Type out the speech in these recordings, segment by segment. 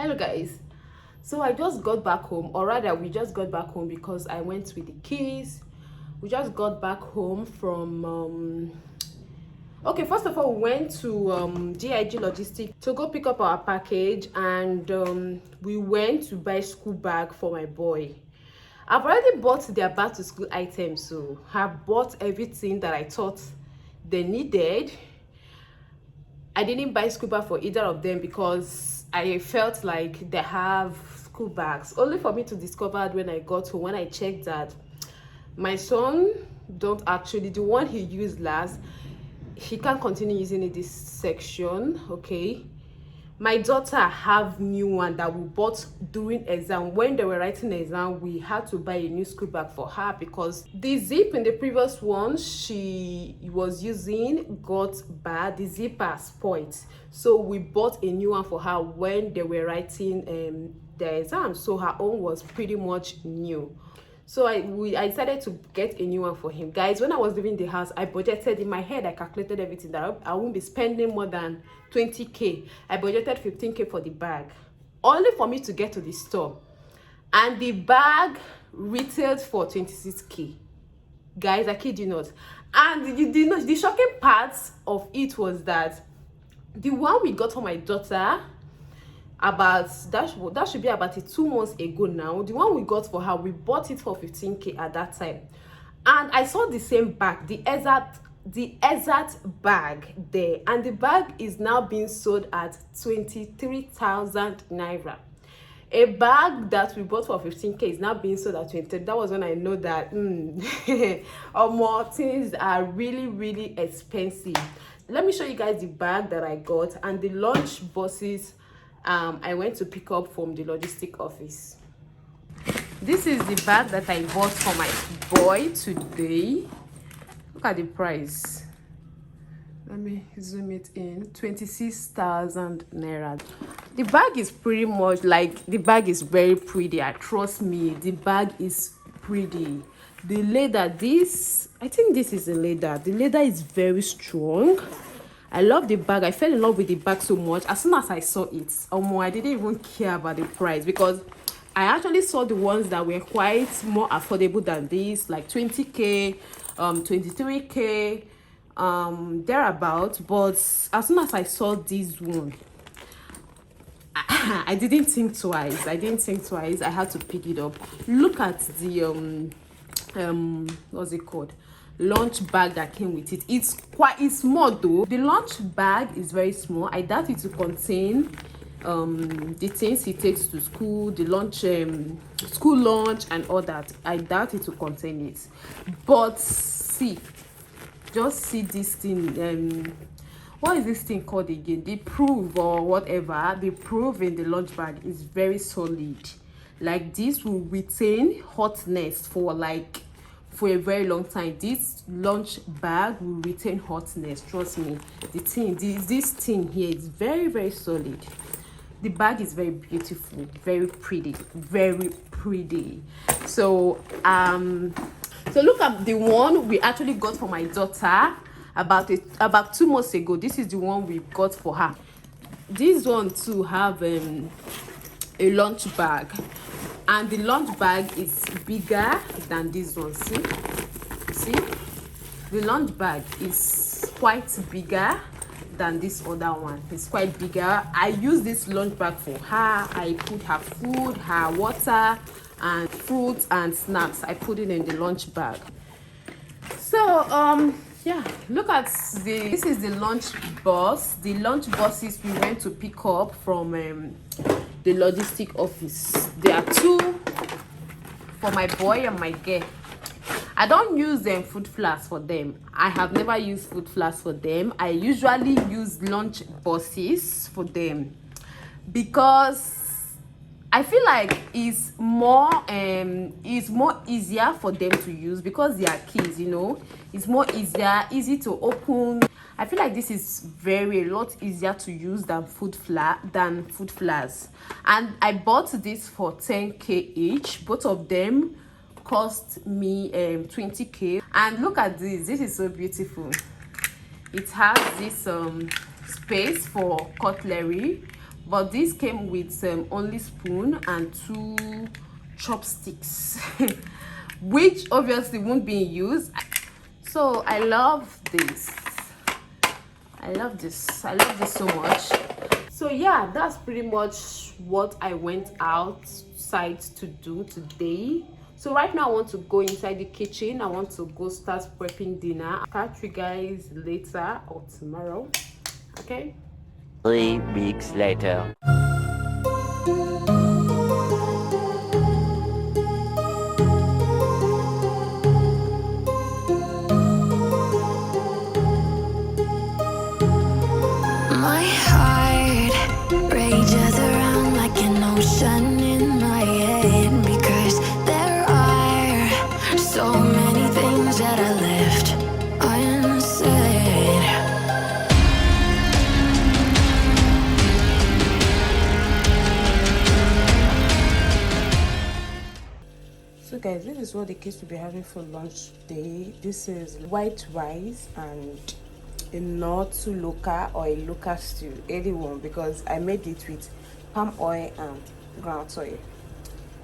Hello guys, so I just got back home, or rather we just got back home because I went with the kids. We just got back home from okay, first of all we went to GIG Logistics to go pick up our package, and we went to buy school bag for my boy. I've already bought their back to school items, so I've bought everything that I thought they needed. I didn't buy school bag for either of them because I felt like they have school bags, only for me to discover when I got home, when I checked, that my son don't actually, the one he used last, he can't continue using it this section. Okay, my daughter have new one that we bought during exam. When they were writing exam, we had to buy a new school bag for her because the zip in the previous one she was using got bad. The zipper spoiled, so we bought a new one for her when they were writing the exam, so her own was pretty much new. So I decided to get a new one for him. Guys, when I was leaving the house, I budgeted in my head, I calculated everything that I won't be spending more than 20k. I budgeted 15k for the bag, only for me to get to the store and the bag retailed for 26k. Guys, I kid you not. And the shocking part of it was that the one we got for my daughter, about that should be about 2 months ago now, the one we got for her, we bought it for 15k at that time. And I saw the same bag, the exact bag there, and the bag is now being sold at 23,000 naira. A bag that we bought for 15k is now being sold at 20. That was when I know that more things are really expensive. Let me show you guys the bag that I got and the lunch boxes I went to pick up from the logistic office. This is the bag that I bought for my boy today. Look at the price. Let me zoom it in. 26,000 naira. The bag is pretty much like, the bag is very pretty. Trust me, the bag is pretty. The leather, I think this is a leather. The leather is very strong. I love the bag. I fell in love with the bag so much. As soon as I saw it, I didn't even care about the price, because I actually saw the ones that were quite more affordable than this, like 20k, 23k, thereabout. But as soon as I saw this one, I didn't think twice. I had to pick it up. Look at the what's it called, lunch bag that came with it. It's small though. The lunch bag is very small. I doubt it to contain the things he takes to school, the lunch, school lunch and all that. I doubt it to contain it. But see, just see this thing. What is this thing called again? The proof or whatever. The proof in the lunch bag is very solid. Like, this will retain hotness for a very long time. This lunch bag will retain hotness, trust me. The thing, this thing here is very solid. The bag is very beautiful, very pretty. So look at the one we actually got for my daughter about 2 months ago. This is the one we got for her. This one too have a lunch bag, and the lunch bag is bigger than this one. See, the lunch bag is quite bigger than this other one. It's quite bigger. I use this lunch bag for her. I put her food, her water and fruits and snacks. I put it in the lunch bag. So yeah, look at this is the lunch box. The lunch boxes we went to pick up from the logistic office. There are 2 for my boy and my girl. I don't use food flasks for them. I have never used food flasks for them. I usually use lunch boxes for them because I feel like it's more easier for them to use, because they are kids, you know. It's more easy to open. I feel like this is a lot easier to use than food flasks. And I bought this for 10k each. Both of them cost me 20k. And look at this is so beautiful. It has this space for cutlery, but this came with only spoon and 2 chopsticks which obviously won't be in use. So I love this. I love this so much. So yeah, that's pretty much what I went outside to do today. So right now I want to go inside the kitchen. I want to go start prepping dinner. I'll catch you guys later or tomorrow. Okay, 3 weeks later. My heart rages around like an ocean in my head, because there are so many things that I left unsaid. So guys, this is what the kids will be having for lunch today. This is white rice and a not too local or a local stew, anyone, because I made it with palm oil and ground oil.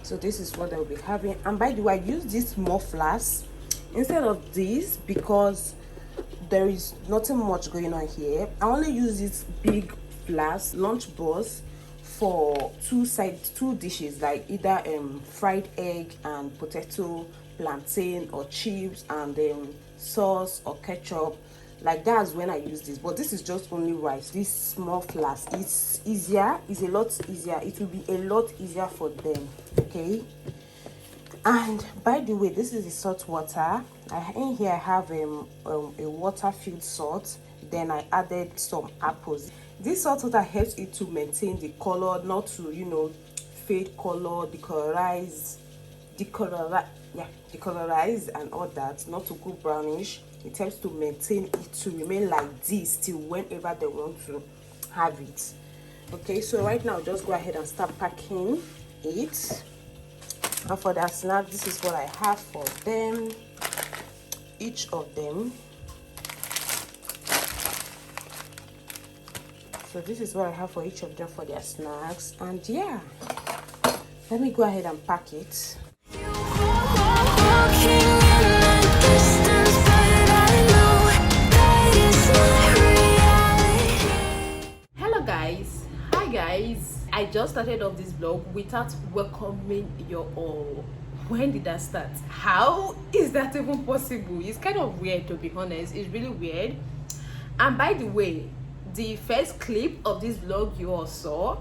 So this is what they'll be having. And by the way, I use this small flask instead of this because there is nothing much going on here. I only use this big flask lunch box for two dishes, like either fried egg and potato, plantain or chips, and sauce or ketchup. Like that's when I use this, but this is just only rice. This small flask, it's easier, it's a lot easier. It will be a lot easier for them. Okay. And by the way, this is the salt water. In here I have a water filled salt. Then I added some apples. This salt water helps it to maintain the color, not to fade color, decolorize and all that, not to go brownish. It helps to maintain it to remain like this till whenever they want to have it. Okay, so right now just go ahead and start packing it. And for their snack, this is what I have for them, each of them. So this is what I have for each of them for their snacks. And yeah, let me go ahead and pack it. I just started off this vlog without welcoming you all. When did I start? How is that even possible? It's kind of weird, to be honest. It's really weird. And by the way, the first clip of this vlog you all saw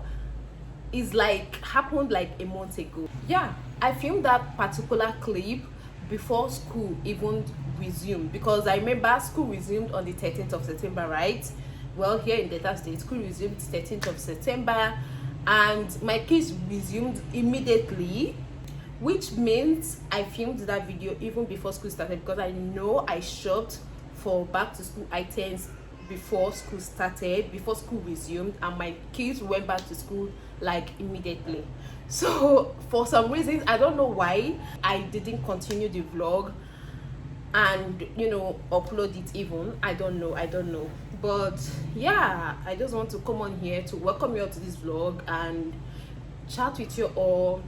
is happened like a month ago. Yeah, I filmed that particular clip before school even resumed, because I remember school resumed on the 13th of September, right? Well, here in Delta State, school resumed 13th of September, and my kids resumed immediately, which means I filmed that video even before school started, because I know I shopped for back to school items before school started, before school resumed, and my kids went back to school immediately. So for some reasons, I don't know why I didn't continue the vlog and upload it even. I don't know, but yeah, I just want to come on here to welcome you all to this vlog and chat with you all.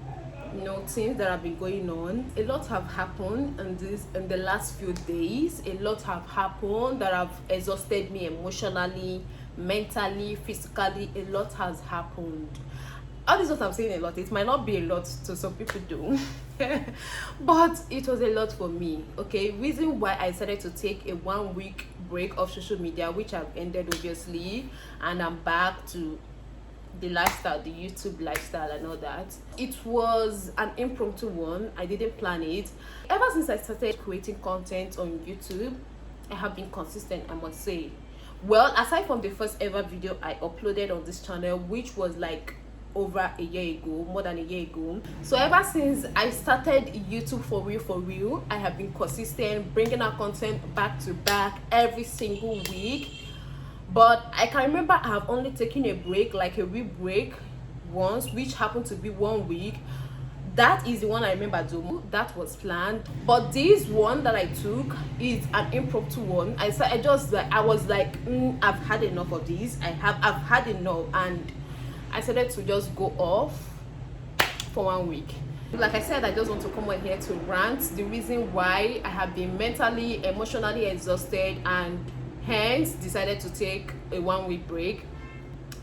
Things that have been going on. A lot have happened in the last few days. A lot have happened that have exhausted me emotionally, mentally, physically. A lot has happened. All this what I'm saying, a lot. It might not be a lot to some people do, but it was a lot for me. Okay, reason why I decided to take a 1 week break of social media, which I've ended obviously, and I'm back to the lifestyle, the YouTube lifestyle and all that. It was an impromptu one. I didn't plan it. Ever since I started creating content on YouTube, I have been consistent, I must say. Well, aside from the first ever video I uploaded on this channel, which was over a year ago, more than a year ago. So ever since I started YouTube for real, I have been consistent, bringing out content back to back every single week. But I can remember I have only taken a break, a week break once, which happened to be 1 week. That is the one I remember doing. That was planned. But this one that I took is an impromptu one. I was like, I've had enough of this. I've had enough, and I decided to just go off for 1 week. Like I said, I just want to come on here to rant the reason why I have been mentally, emotionally exhausted, and hence decided to take a 1 week break.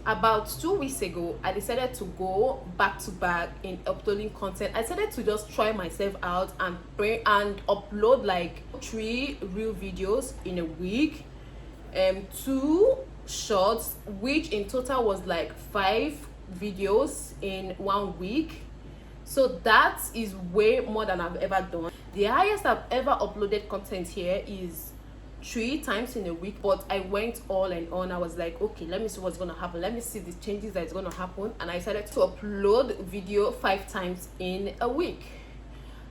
About 2 weeks ago, I decided to go back to back in uploading content. I decided to just try myself out and upload like 3 real videos in a week, 2 shorts, which in total was like 5 videos in 1 week. So that is way more than I've ever done. The highest I've ever uploaded content here is 3 times in a week, but I went all and on. I was like, okay, let me see what's gonna happen, let me see the changes that's gonna happen, and I decided to upload video 5 times in a week.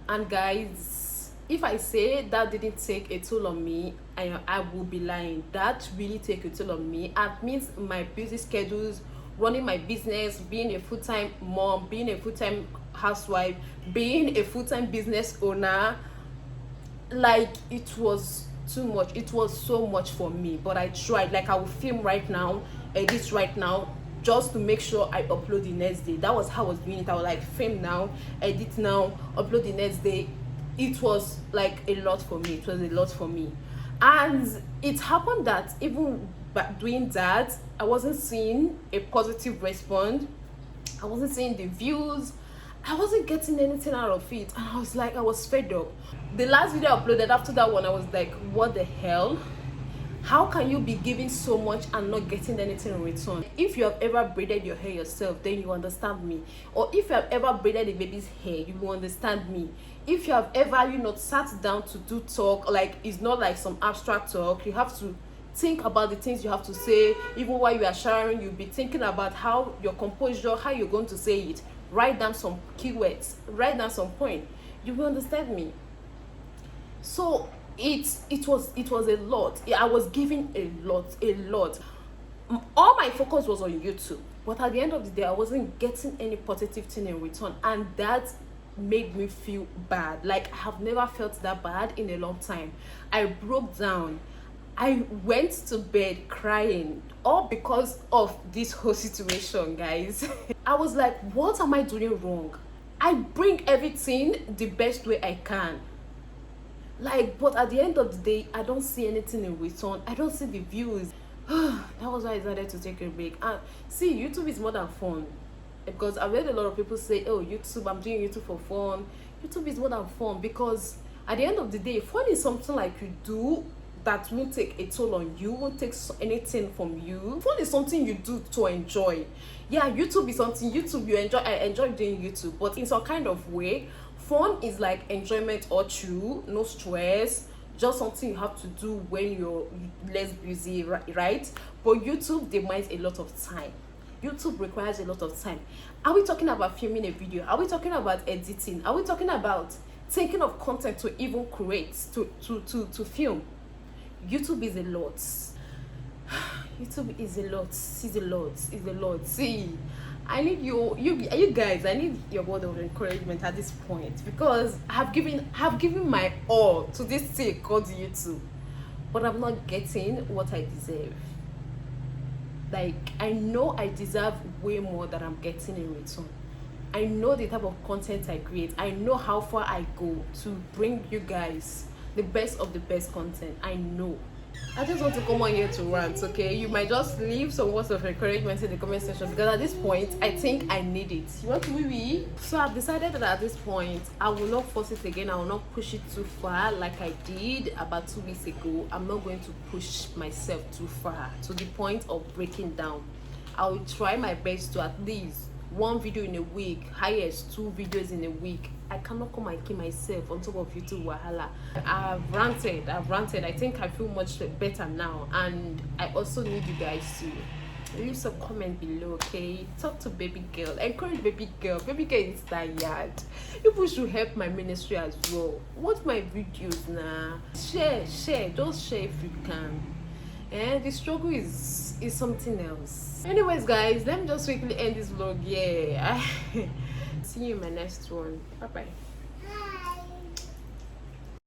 And guys, if I say that didn't take a toll on me, I will be lying. That really take a toll on me. It means my busy schedules, running my business, being a full-time mom, being a full-time housewife, being a full-time business owner, like it was too much. It was so much for me, but I tried. Like I will film right now, edit right now, just to make sure I upload the next day. That was how I was doing it. I was like, film now, edit now, upload the next day. It was like a lot for me. It was a lot for me. And it happened that even by doing that, I wasn't seeing a positive response. I wasn't seeing the views. I wasn't getting anything out of it, and I was like, I was fed up. The last video I uploaded after that one, I was like, what the hell? How can you be giving so much and not getting anything in return? If you have ever braided your hair yourself, then you understand me. Or if you have ever braided a baby's hair, you will understand me. If you have ever, sat down to do talk, like it's not like some abstract talk, you have to think about the things you have to say. Even while you are showering, you'll be thinking about how your composure, how you're going to say it. Write down some keywords, write down some point. You will understand me. So it was a lot. I was giving a lot. All my focus was on YouTube, but at the end of the day, I wasn't getting any positive thing in return, and that made me feel bad. Like I have never felt that bad in a long time. I broke down. I went to bed crying, all because of this whole situation, guys. I was like, what am I doing wrong? I bring everything the best way I can. Like, but at the end of the day, I don't see anything in return. I don't see the views. That was why I decided to take a break. And see, YouTube is more than fun. Because I've heard a lot of people say, oh, YouTube, I'm doing YouTube for fun. YouTube is more than fun, because at the end of the day, fun is something like you do that won't take a toll on you, won't take anything from you. Fun is something you do to enjoy. Yeah, YouTube is something you enjoy. I enjoy doing YouTube, but in some kind of way. Fun is like enjoyment all through, no stress, just something you have to do when you're less busy, right? But YouTube demands a lot of time. YouTube requires a lot of time. Are we talking about filming a video? Are we talking about editing? Are we talking about thinking of content to even create, to film? YouTube is a lot. YouTube is a lot. See, I need you guys, I need your word of encouragement at this point, because I have given my all to this thing called YouTube, but I'm not getting what I deserve. Like, I know I deserve way more than I'm getting in return. I know the type of content I create. I know how far I go to bring you guys the best of the best content. I know. I just want to come on here to rant, okay? You might just leave some words of encouragement in the comment section, because at this point, I think I need it. You want to wee? So I've decided that at this point, I will not force it again. I will not push it too far like I did about 2 weeks ago. I'm not going to push myself too far to the point of breaking down. I will try my best to at least 1 video in a week, highest 2 videos in a week. I cannot come and kill myself on top of YouTube wahala. I've ranted. I think I feel much better now, and I also need you guys to leave some comment below, okay? Talk to baby girl, encourage baby girl. Baby girl is tired. People should help my ministry as well. Watch my videos now. Share, just share if you can. And the struggle is something else. Anyways, guys, let me just quickly end this vlog. Yeah. See you in my next one. Bye bye.